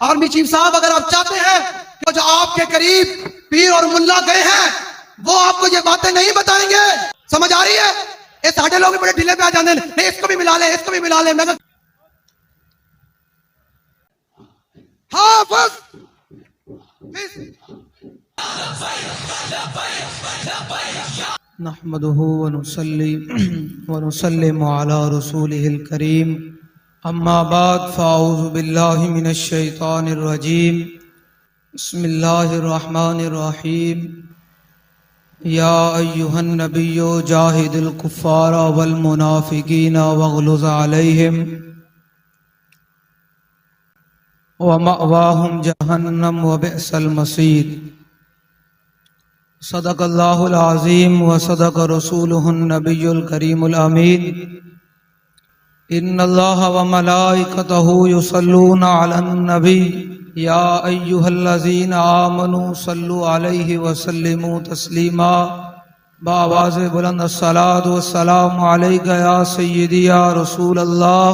Army chief साहब, अगर आप चाहते हैं कि जो आपके करीब पीर और मुल्ला गए हैं वो आपको ये बातें नहीं बताएंगे, समझ आ रही है? ये साढ़े लोग बड़े ढीले पे आ जाते हैं, नहीं इसको भी मिला ले, इसको भी मिला ले। मैं हाफिज नहमदुहु व नुसल्ली व नुसल्लिमु अला रसूलिहिल करीम, अम्मा बाद फ़अऊज़ु बिल्लाहि मिनश शैतानिर रजीम, बिस्मिल्लाहिर रहमानिर रहीम। या अय्युहन नबिय्यु जाहिदिल कुफ़्फ़ारा वल मुनाफ़िक़ीना वग़्लुज़ अलैहिम व मअवाहुम जहन्नम व बि'सल मसीर। सदक़ल्लाहुल अज़ीम व सदक़ रसूलुहुन नबियुल करीमुल अमीन। इन्नल्लाह व मलाइकतहु युसल्लूना अलन नबी या अय्युहल्लज़ीना आमनू सल्लु अलैहि व सल्लिमू तस्लीमा। बावाज़ बुलंद अस्सलातु वस्सलामु अलैका या सय्यदी या रसूलल्लाह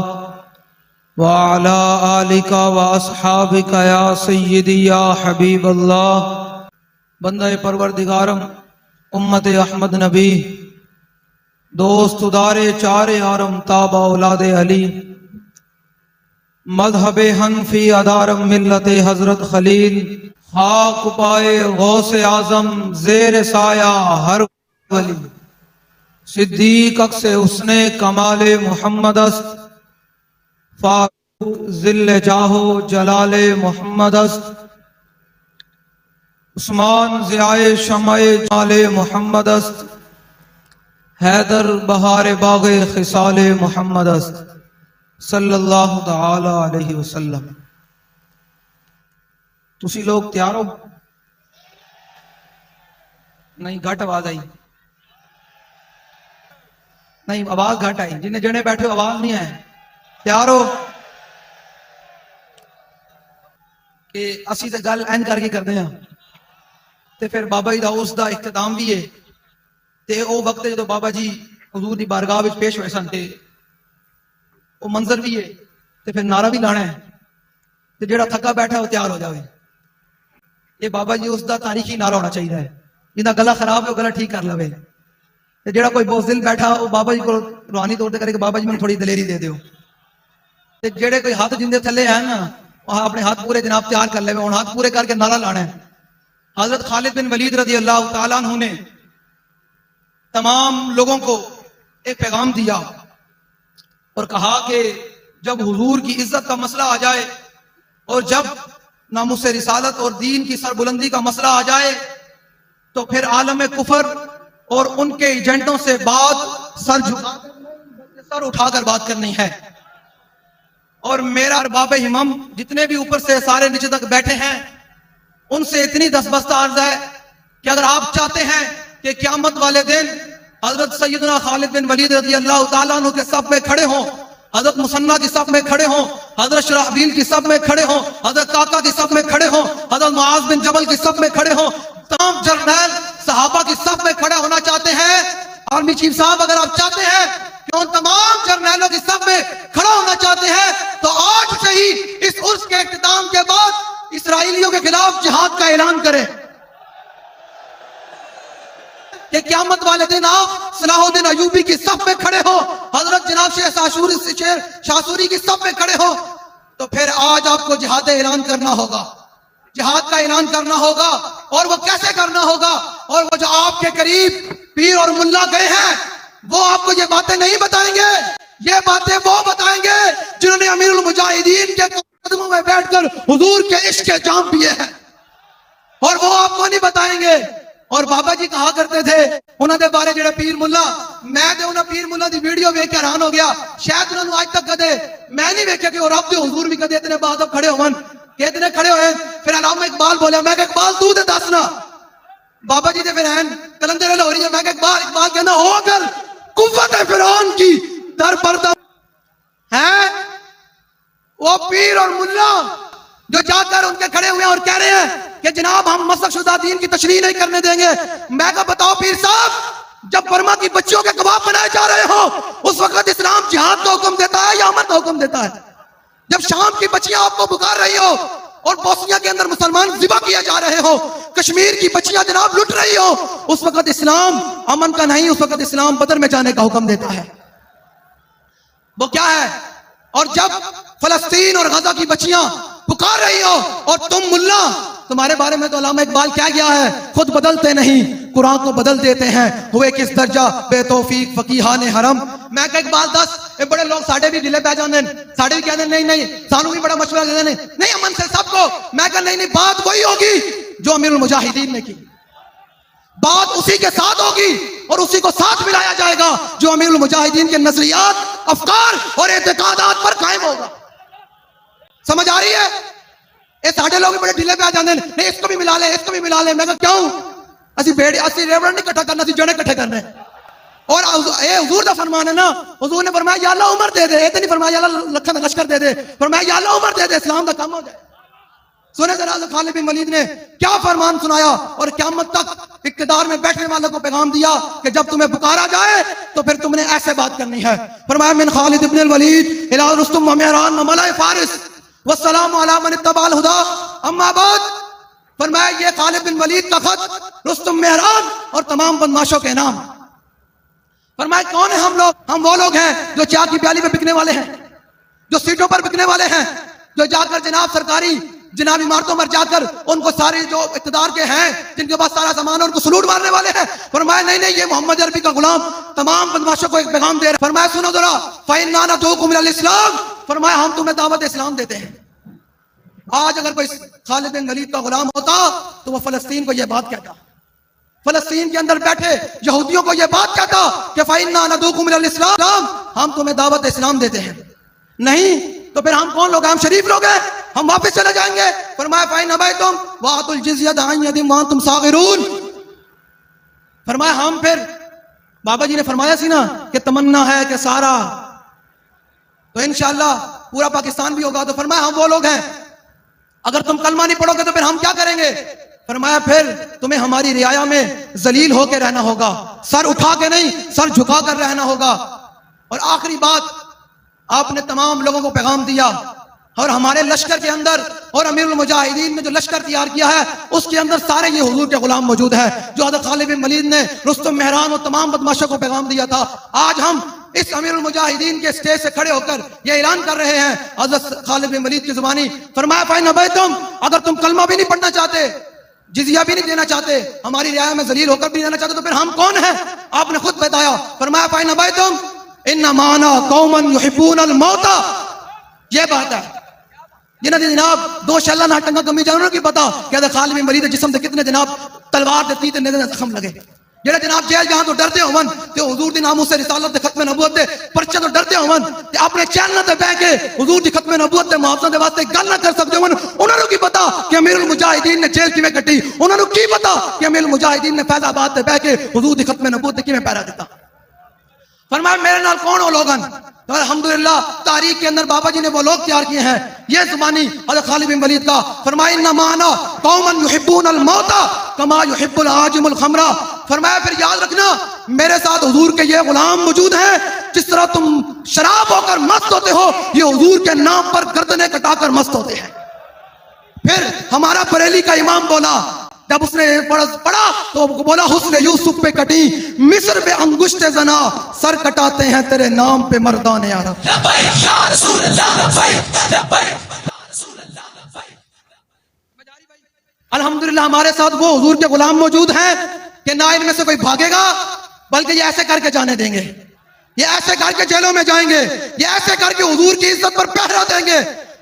व अला आलिका व अस्हाबिका या सय्यदी या हबीबल्लाह। बंदा परवरदिगारम उम्मत अहमद नबी दोस्त उदारे चारे आरम ताबा औलादे अली मजहब हनफी अदारम मिल्लत हजरत खलील खाक पाए गौसे आजम जेर साया हर वली सिद्दीक अक्से उसने कमाले मोहम्मद अस्त फारूक जिल्ले जाहो जलाले मोहम्मद अस्त उस्मान ज़ियाए शमाए जाले मोहम्मद अस्त हैदर बहारे बागे खिसाले मोहम्मद अस्त सल्लल्लाहु तआला अलैहि वसल्लम। तुसी लोग तैयार हो? नहीं, घट आवाज आई, नहीं आवाज घट आई। जिन्हें जने बैठे हो आवाज नहीं आए, तैयार हो? कि असी तो गल इंज करके करते हैं ते फिर बाबा जी का उसका इख्तिताम भी है। ते ओ वक्त जो बाबा जी हुजूर की बारगाह में पेश हुए सन ते वो मंजर भी है, ते फिर नारा भी लाना है, ते जेड़ा थका बैठा वो तैयार हो जाए। ये बाबा जी उसका तारीखी नारा होना चाहिए है, जिन्हें गला खराब है वो गला ठीक कर लवे। ते जेड़ा कोई बोझदिल बैठा वो बाबा जी को रूहानी तौर पर करे कि बाबा जी मैंने थोड़ी दलेरी दे दो। ते जेड़े कोई हाथ जिंदे थले है ना वहां अपने हाथ पूरे जनाब तैयार कर ले, हुण हाथ पूरे करके नारा लाना है। हजरत खालिद बिन वलीद रज़ी अल्लाह तआला अन्हु ने तमाम लोगों को एक पैगाम दिया और कहा कि जब हुजूर की इज्जत का मसला आ जाए और जब नामुस रिसालत और दीन की सरबुलंदी का मसला आ जाए तो फिर आलम कुफर और उनके एजेंटों से बात सर उठाकर बात करनी है। और मेरा अरबाब हिमम जितने भी ऊपर से सारे नीचे तक बैठे हैं उनसे इतनी दस्तबस्ता अर्ज है कि अगर आप चाहते हैं कि क़यामत वाले दिन हजरत सैयदना खालिद बिन वलीद रज़ी अल्लाह तआला अन्हु के सफ में खड़े हों, हजरत मुसन्ना की सफ में खड़े हों, हजरत शराहबील की सफ में खड़े हों, हजरत काका की सफ में खड़े हों, हजरत मुआज बिन जबल की सफ में खड़े हों, तमाम जर्नैल सहाबा की सफ में खड़े होना चाहते हैं। आर्मी चीफ साहब, अगर आप चाहते हैं कि उन तमाम जर्नैलों की सफ में खड़ा होना चाहते हैं तो आज से ही इस उर्स के इख्तिताम के बाद इसराइलियों के खिलाफ जिहाद का ऐलान करें कि क़यामत वाले दिन आप सलाहुद्दीन अयूबी की सफ में खड़े हो, हजरत जनाब शेख शासूरी की सफ में खड़े हो। तो फिर आज आपको जिहाद ऐलान करना होगा, जिहाद का ऐलान करना होगा। और वो कैसे करना होगा? और वो जो आपके करीब पीर और मुल्ला गए हैं वो आपको ये बातें नहीं बताएंगे, ये बातें वो बताएंगे जिन्होंने अमीरुल मुजाहिदीन के कदमों में बैठकर हुजूर के इश्क के जाम पिए हैं, और वो आपको नहीं बताएंगे। और बाबा जी कहा करते थे उन्होंने बारे जेड़ा पीर मुल्ला, मैं तो उन्हें पीर मुल्ला की वीडियो वेख के हैरान हो गया। शायद उन्होंने आज तक कदे मैं नहीं वेख्या कि रब दे हुजूर भी कदे इतने बादब खड़े होवन, कितने खड़े होए। फिर अलामा इकबाल बोलिया, मैं इकबाल तू ते दसना। बाबा जी ने फिर हैन कलंदर लाहौरी है, मैं इकबाल कहना हो अगर कुव्वत है फिरौन की दर पर्दा है। वो पीर और मुल्ला जो जाकर उनके खड़े हुए और कह रहे हैं कि जनाब हम मसलक शुदा दीन की तशरीह नहीं करने देंगे। मैं कहा बताओ पीर साहब, जब बर्मा की बच्चियों के कबाब बनाए जा रहे हो उस वक्त इस्लाम जिहाद का हुक्म देता है या अमन का हुक्म देता है? जब शाम की बच्चियां आपको पुकार रही हो और बोस्निया के अंदर मुसलमान जिबा किए जा रहे हो, कश्मीर की बच्चियां जनाब लुट रही हो, उस वक्त इस्लाम अमन का नहीं, उस वक्त इस्लाम बदर में जाने का हुक्म देता है। वो क्या है? और जब फलस्तीन और गजा की बच्चियां पुकार रही हो और तुम मुल्ला, तुम्हारे बारे में तो अल्लामा इकबाल क्या गया है, खुद बदलते नहीं कुरान को बदल देते हैं, हुए किस दर्जा बेतौफीक फकीहान हरम। मैं कह इकबाल दस ये बड़े लोग साढ़े भी ढिले पै जाते हैं, साढ़े भी कहते नहीं नहीं सानू भी बड़ा मशवरा देते नहीं अमन से सबको। मैं कह नहीं बात वही होगी जो अमीरुल मुजाहिदीन ने की, बात उसी के साथ होगी और उसी को साथ मिलाया जाएगा जो अमीरुल मुजाहिदीन के नजरियात, अफकार और एतकादात पर कायम होगा। समझ आ रही है? ये साढ़े लोग भी बड़े ढीले पे आ जाते हैं, नहीं इसको भी मिला ले, इसको भी मिला ले। मैं कहा क्यों? असि भेड़ असि रेवड़ नहीं इकट्ठा करना, जने इकट्ठे करने। और ये हुजूर का फरमान है ना, हुजूर ने फरमाया या अल्लाह उम्र दे दे, ये तो नहीं फरमाया या अल्लाह लखन लश्कर दे दे, फरमाया या अल्लाह उम्र दे दे, इस्लाम का काम हो जाए। सुने जरा खालिद बिन वलीद ने क्या फरमान सुनाया और क़यामत तक इक़्तिदार में बैठने वालों को पैगाम दिया कि जब तुम्हें पुकारा जाए तो फिर तुमने ऐसे बात करनी है। फरमाया मिन खालिद इब्न वलीद इला रुस्तुम व मेहरान व मलाए फारिस वस्सलामु अला मन इत्तबाल हुदा अम्मा बाद। फरमाया ये खालिद बिन वलीद का खत रुस्तुम मेहरान और तमाम बदमाशों के नाम। फरमाया कौन है हम लोग? हम वो लोग हैं जो चाय की प्याली में बिकने वाले हैं, जो सीटों पर बिकने वाले हैं, जो जाकर जनाब सरकारी जनाब इमारतों पर जाकर उनको सारे जो इक़्तिदार के हैं जिनके पास सारा सामान उनको सलूट मारने वाले हैं। फरमाया नहीं नहीं ये मोहम्मद अरबी का गुलाम तमाम बदमाशों को एक पैगाम दे रहे। फरमाया सुनो जरा फ़इन्ना नदऊकुम इलल इस्लाम, फरमाया हम तुम्हें दावत इस्लाम देते हैं। आज अगर कोई खालिद बिन वलीद का गुलाम होता तो वह फलस्तीन को यह बात कहता, फलस्तीन के अंदर बैठे यहूदियों को यह बात कहता कि फ़इन्ना नदऊकुम इलल इस्लाम, हम तुम्हें दावत इस्लाम देते हैं। नहीं तो फिर हम कौन लोग हैं? हम शरीफ लोग हैं, हम वापस चले जाएंगे। फरमाया फ़इन अबैतुम वातुल जिज़्यत अन यदिन व अंतुम सागिरून। फरमाया हम फिर बाबा जी ने फरमाया सी ना कि तमन्ना है कि सारा तो इंशाअल्लाह पूरा पाकिस्तान भी होगा। तो फरमाया हम वो लोग हैं, अगर तुम कलमा नहीं पढ़ोगे तो फिर हम क्या करेंगे? फरमाया फिर तुम्हें हमारी रियाया में जलील होकर रहना होगा, सर उठा के नहीं सर झुका कर रहना होगा। और आखिरी बात, आपने तमाम लोगों को पैगाम दिया और हमारे लश्कर के अंदर और अमीरुल मुजाहिदीन ने जो लश्कर तैयार किया है उसके अंदर सारे ये हुजूर के गुलाम मौजूद है जो हज़रत खालिद बिन वलीद ने रुस्तुम मेहरान और तमाम बदमाशों को पैगाम दिया था। आज हम इस अमीरुल मुजाहिदीन के स्टेज से खड़े होकर ये ऐलान कर रहे हैं हज़रत खालिद बिन वलीद की जुबानी। फरमाया फ़इन अबैतुम, अगर तुम कलमा भी नहीं पढ़ना चाहते, जिजिया भी नहीं देना चाहते, हमारी रियाया में जलील होकर भी रहना चाहते तो फिर हम कौन है? आपने खुद बताया। फरमाया फ़इन अबैतुम इन्ना माना कौमन युहिब्बूनल मौता। ये बात है जिन्हें जनाब दो शल्ला ना टंगा कमी जानवर की पता क्या खालिद बिन वलीद जिस्म से कितने जनाब तलवार दे तीर ने जख्म लगे। जेड़े जनाब जेल जहां तो डरते होवन ते हुजूर दी नामूस से रिसालत दे खत्म नबूवत दे परचे तो डरते होवन ते अपने चैनल ते बैठ के हुजूर दी खत्म नबूवत दे मुआवजा दे वास्ते गल ना कर सकदे होवन। उन्हां नु की पता कि अमीरुल मुजाहिदीन ने जेल किवें कटी, उन्हां नु की पता कि अमीरुल मुजाहिदीन ने फैजाबाद ते बैठ के हुजूर दी खत्म नबूवत ते किवें पैरा दिता। फरमाया मेरे नाल कौन हो लोगन? तो अल्हम्दुलिल्लाह तारीख के अंदर बाबा जी ने वो लोग तैयार किए हैं। ये जुबानी हज़रत खालिद बिन वलीद का। फरमाया इन्ना माना कौमन युहिब्बूनल मौता कमा युहिब्बुल आजिमुल खमरा। फरमाया फिर याद रखना मेरे साथ हुजूर के ये गुलाम मौजूद हैं, जिस तरह तुम शराब होकर मस्त होते हो ये हुजूर के नाम पर गर्दनें कटाकर मस्त होते हैं। फिर हमारा बरेली का इमाम बोला, जब उसने पढ़ा तो बोला हुस्न यूसुफ पे कटी मिस्र पे अंगुश्ते जना, सर कटाते हैं तेरे नाम पे मर्दाने अरब। अल्हम्दुलिल्लाह हमारे साथ वो हुजूर के गुलाम मौजूद हैं कि ना इनमें से कोई भागेगा बल्कि ये ऐसे करके जाने देंगे, ये ऐसे करके जेलों में जाएंगे, ये ऐसे करके हुजूर की इज्जत पर पहरा देंगे।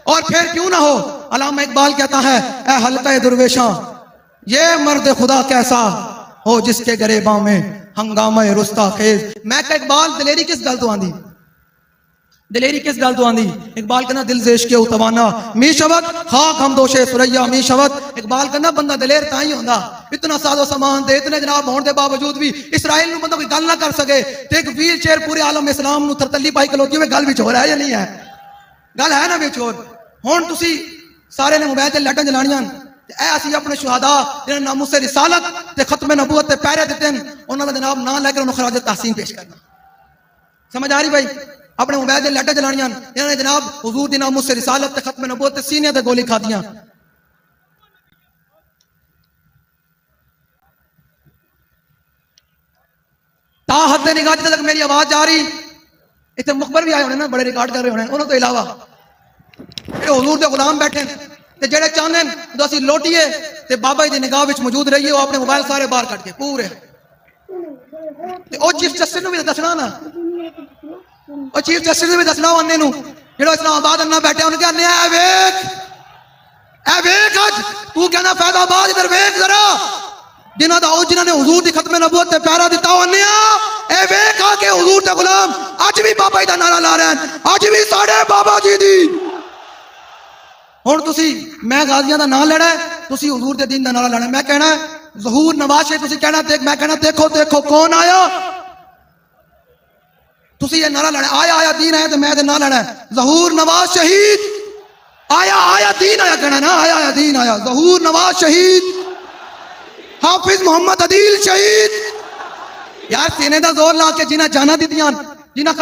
और फिर क्यों ना हो, अल्लामा इकबाल कहता है ए हल्का दुर्वेशा ये मर्द खुदा कैसा हो जिसके गरेबां में हंगामा रुस्ता खेज। मैं कह इकबाल दिलेरी किस गल तो आंदी, दिलेरी किस गल तो आंदी? इकबाल कहना दिल जेश के उतवाना मी शवत खाक हम दोषे सुरैया मी शवत। इकबाल कहना बंदा दिलेर ताई होंदा इतना साजो सामान दे इतने जनाब होने के बावजूद भी इसराइल नूं बंदा कोई गल ना कर सके ते एक व्हील चेयर पूरे आलम इस्लाम नूं थरतली पाई खलोती हुए गल विच हो रहा है या नहीं है? गल है ना विच। होर हुण तुसी सारे ने मोबाइल ते लाइटां जलाणियां ऐसी अपने शुहदा जिन्हें नामूस से रिसालत ते खत्म नबूवत ते पैरे दिते हैं उन्होंने जनाब ना लेकर उन्हें खराज तहसीन पेश करना। समझ आ रही भाई? अपने मोबाइल से लाइटां जलानियां इन्होंने जनाब हुजूर दी नामूस से रिसालत ते खत्म नबूवत ते सीने ते गोली खादियां। ता हद निगाह जिथे तक मेरी आवाज जा रही इतने मुखबर भी आए होने ना, बड़े रिकॉर्ड कर रहे होने, उन्होंने तो इलावा हजूर के गुलाम बैठे ते जेड़े चाहते हैं तो असं लोटिए ते बाबा जी की निगाह विच मौजूद रहिए, वो अपने मोबाइल सारे बाहर कट के पूरे ते ओ चीफ जस्टिस नूं भी दसना ना, ओ चीफ जस्टिस नूं भी दसना अन्ने नूं जेड़ा इस्लामाबाद अन्ना बैठे उन्हें कहने ए वेख अज तू कहना फैजाबाद इधर वेख जरा जिन्हां दा जिन्हां ने हुजूर दी खत्म नबूवत ते पैरा दिता अन्ने ए वेख के हुजूर दे गुलाम अज भी बाबा जी दा नारा ला रहे हैं, अज भी साडे बाबा जी दी। हुण तुसी मैं गाजियां दा नाम लेना है, तुसी हुजूर दे दीन दा नारा लाना है। मैं कहना है ज़हूर नवाज शरीफ, तुसी कहना देख, मैं कहना देखो देखो कौन आया, तुसी ये नारा लाना आया आया दीन आया, तो मैं नारा लाना है ज़हूर नवाज शहीद आया आया दीन आया, कहना ना आया आया दीन आया, ज़हूर नवाज शहीद, हाफिज मोहम्मद अदील शहीद। यार सीने दा जोर ला के जिन्हें जाना दी, जिन्हें